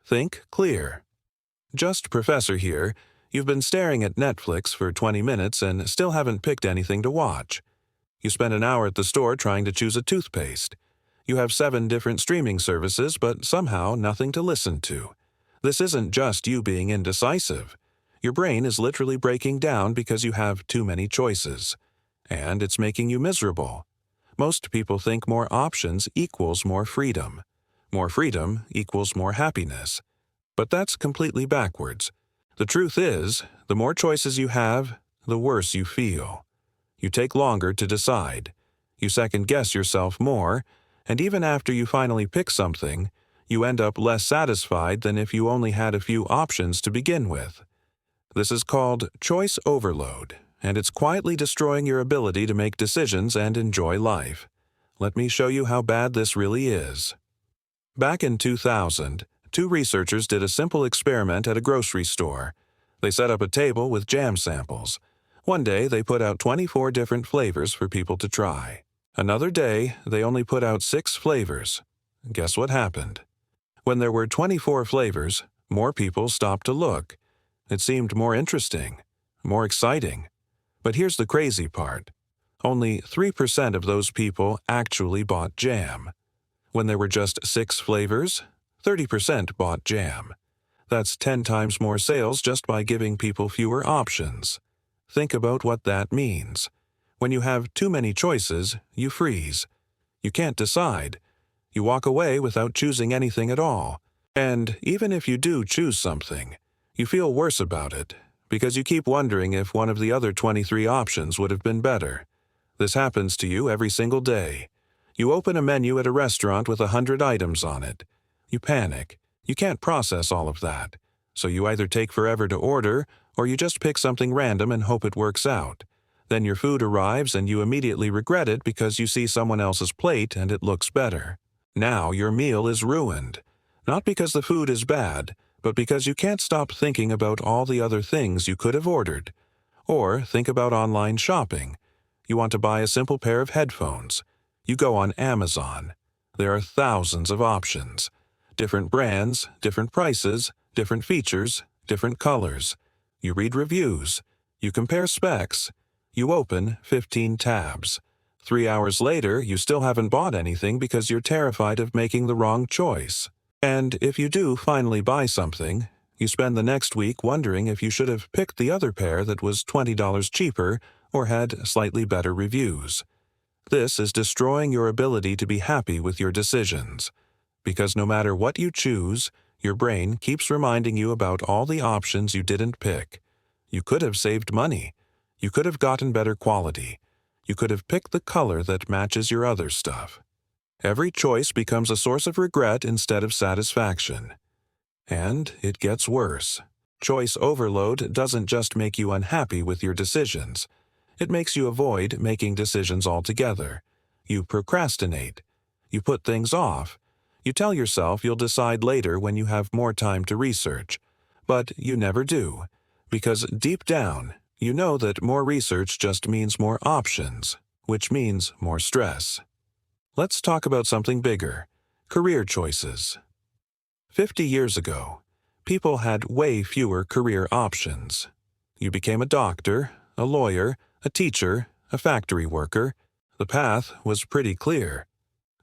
Think clear. JustProfessor here. You've been staring at Netflix for 20 minutes and still haven't picked anything to watch. You spent an hour at the store trying to choose a toothpaste. You have 7 different streaming services, but somehow nothing to listen to. This isn't just you being indecisive. Your brain is literally breaking down because you have too many choices. And it's making you miserable. Most people think more options equals more freedom. More freedom equals more happiness. But that's completely backwards. The truth is, the more choices you have, the worse you feel. You take longer to decide. You second-guess yourself more, and even after you finally pick something, you end up less satisfied than if you only had a few options to begin with. This is called choice overload, and it's quietly destroying your ability to make decisions and enjoy life. Let me show you how bad this really is. Back in 2000, 2 researchers did a simple experiment at a grocery store. They set up a table with jam samples. One day, they put out 24 different flavors for people to try. Another day, they only put out 6 flavors. Guess what happened? When there were 24 flavors, more people stopped to look. It seemed more interesting, more exciting. But here's the crazy part. Only 3% of those people actually bought jam. When there were just 6 flavors, 30% bought jam. That's 10 times more sales just by giving people fewer options. Think about what that means. When you have too many choices, you freeze. You can't decide. You walk away without choosing anything at all. And even if you do choose something, you feel worse about it because you keep wondering if one of the other 23 options would have been better. This happens to you every single day. You open a menu at a restaurant with 100 items on it. You panic. You can't process all of that. So you either take forever to order, or you just pick something random and hope it works out. Then your food arrives and you immediately regret it because you see someone else's plate and it looks better. Now your meal is ruined. Not because the food is bad, but because you can't stop thinking about all the other things you could have ordered. Or think about online shopping. You want to buy a simple pair of headphones. You go on Amazon. There are thousands of options. Different brands, different prices, different features, different colors. You read reviews. You compare specs. You open 15 tabs. 3 hours later, you still haven't bought anything because you're terrified of making the wrong choice. And if you do finally buy something, you spend the next week wondering if you should have picked the other pair that was $20 cheaper or had slightly better reviews. This is destroying your ability to be happy with your decisions. Because no matter what you choose, your brain keeps reminding you about all the options you didn't pick. You could have saved money. You could have gotten better quality. You could have picked the color that matches your other stuff. Every choice becomes a source of regret instead of satisfaction. And it gets worse. Choice overload doesn't just make you unhappy with your decisions. It makes you avoid making decisions altogether. You procrastinate. You put things off. You tell yourself you'll decide later when you have more time to research. But you never do. Because deep down, you know that more research just means more options, which means more stress. Let's talk about something bigger. Career choices. 50 years ago, people had way fewer career options. You became a doctor, a lawyer, a teacher, a factory worker. The path was pretty clear.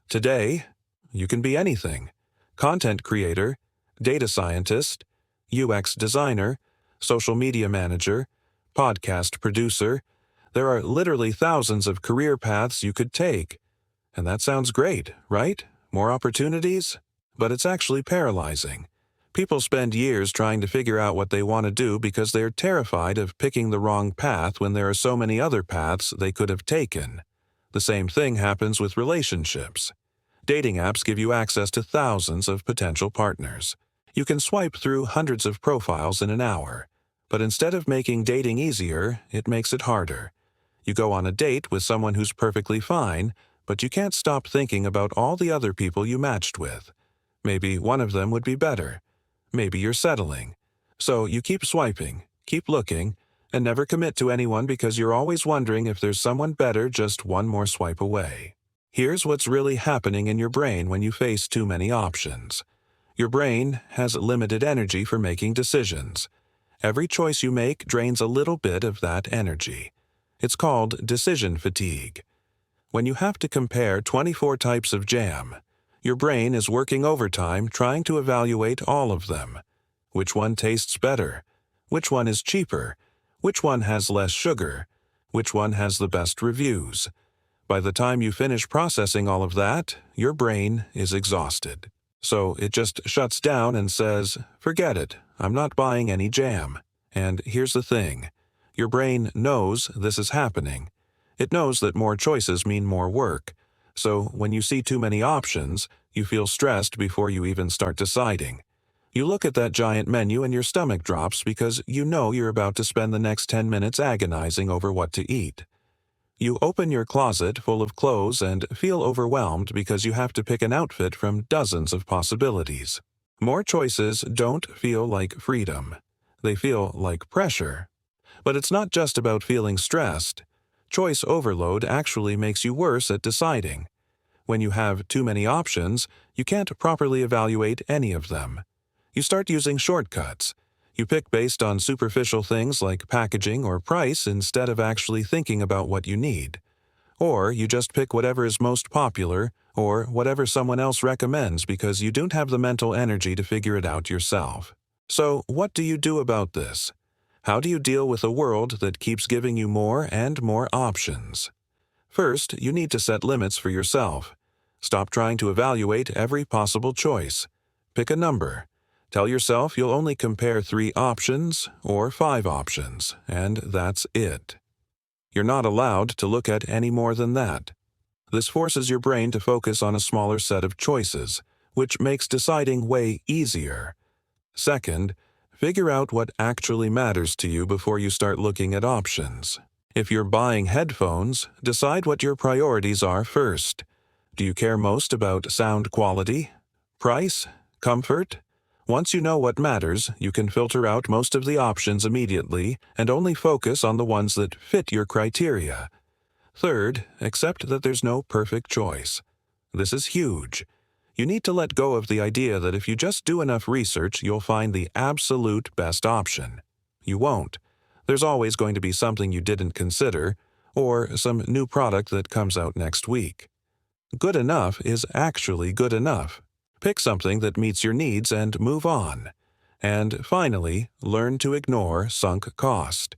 Today, you can be anything. Content creator, data scientist, UX designer, social media manager, podcast producer. There are literally thousands of career paths you could take. And that sounds great, right? More opportunities? But it's actually paralyzing. People spend years trying to figure out what they want to do because they're terrified of picking the wrong path when there are so many other paths they could have taken. The same thing happens with relationships. Dating apps give you access to thousands of potential partners. You can swipe through hundreds of profiles in an hour. But instead of making dating easier, it makes it harder. You go on a date with someone who's perfectly fine, but you can't stop thinking about all the other people you matched with. Maybe one of them would be better. Maybe you're settling. So you keep swiping, keep looking, and never commit to anyone because you're always wondering if there's someone better just one more swipe away. Here's what's really happening in your brain when you face too many options. Your brain has limited energy for making decisions. Every choice you make drains a little bit of that energy. It's called decision fatigue. When you have to compare 24 types of jam, your brain is working overtime trying to evaluate all of them. Which one tastes better? Which one is cheaper? Which one has less sugar? Which one has the best reviews? By the time you finish processing all of that, your brain is exhausted. So it just shuts down and says, "Forget it, I'm not buying any jam." And here's the thing. Your brain knows this is happening. It knows that more choices mean more work. So when you see too many options, you feel stressed before you even start deciding. You look at that giant menu and your stomach drops because you know you're about to spend the next 10 minutes agonizing over what to eat. You open your closet full of clothes and feel overwhelmed because you have to pick an outfit from dozens of possibilities. More choices don't feel like freedom. They feel like pressure. But it's not just about feeling stressed. Choice overload actually makes you worse at deciding. When you have too many options, you can't properly evaluate any of them. You start using shortcuts. You pick based on superficial things like packaging or price instead of actually thinking about what you need. Or you just pick whatever is most popular or whatever someone else recommends because you don't have the mental energy to figure it out yourself. So, what do you do about this? How do you deal with a world that keeps giving you more and more options? First, you need to set limits for yourself. Stop trying to evaluate every possible choice. Pick a number. Tell yourself you'll only compare 3 options or 5 options, and that's it. You're not allowed to look at any more than that. This forces your brain to focus on a smaller set of choices, which makes deciding way easier. Second, figure out what actually matters to you before you start looking at options. If you're buying headphones, decide what your priorities are first. Do you care most about sound quality, price, comfort? Once you know what matters, you can filter out most of the options immediately and only focus on the ones that fit your criteria. Third, accept that there's no perfect choice. This is huge. You need to let go of the idea that if you just do enough research, you'll find the absolute best option. You won't. There's always going to be something you didn't consider, or some new product that comes out next week. Good enough is actually good enough. Pick something that meets your needs and move on. And finally, learn to ignore sunk cost.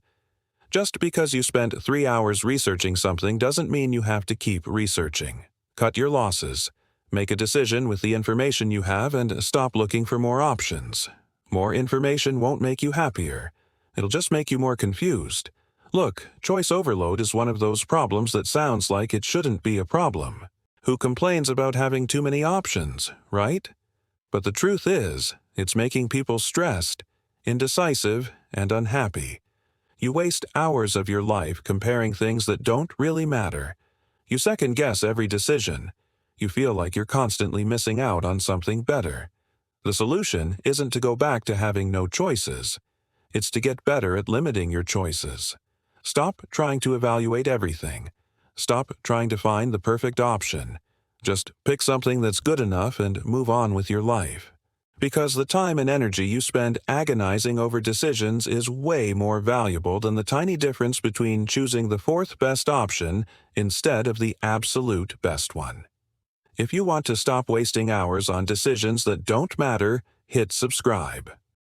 Just because you spent 3 hours researching something doesn't mean you have to keep researching. Cut your losses. Make a decision with the information you have and stop looking for more options. More information won't make you happier. It'll just make you more confused. Look, choice overload is one of those problems that sounds like it shouldn't be a problem. Who complains about having too many options, right? But the truth is, it's making people stressed, indecisive, and unhappy. You waste hours of your life comparing things that don't really matter. You second-guess every decision. You feel like you're constantly missing out on something better. The solution isn't to go back to having no choices. It's to get better at limiting your choices. Stop trying to evaluate everything. Stop trying to find the perfect option. Just pick something that's good enough and move on with your life. Because the time and energy you spend agonizing over decisions is way more valuable than the tiny difference between choosing the 4th best option instead of the absolute best one. If you want to stop wasting hours on decisions that don't matter, hit subscribe.